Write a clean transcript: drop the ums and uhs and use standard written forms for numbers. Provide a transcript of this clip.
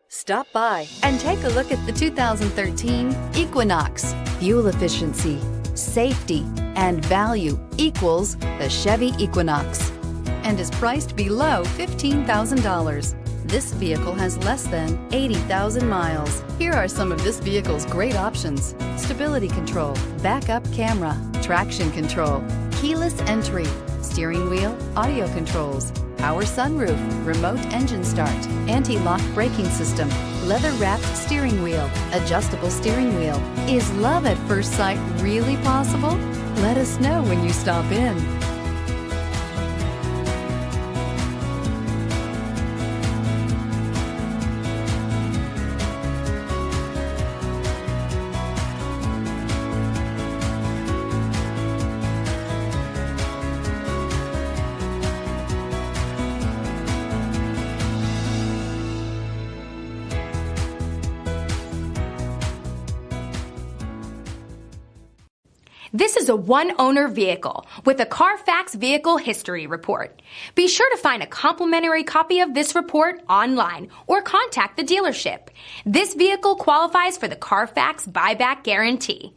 Stop by and take a look at the 2013 Equinox. Fuel efficiency, safety, and value equals the Chevy Equinox and is priced below $15,000. This vehicle has less than 80,000 miles. Here are some of this vehicle's great options: stability control, backup camera, traction control, keyless entry, steering wheel audio controls, power sunroof, remote engine start, anti-lock braking system, leather-wrapped steering wheel, adjustable steering wheel. Is love at first sight really possible? Let us know when you stop in. This is a one-owner vehicle with a CARFAX Vehicle History Report. Be sure to find a complimentary copy of this report online or contact the dealership. This vehicle qualifies for the CARFAX Buyback Guarantee.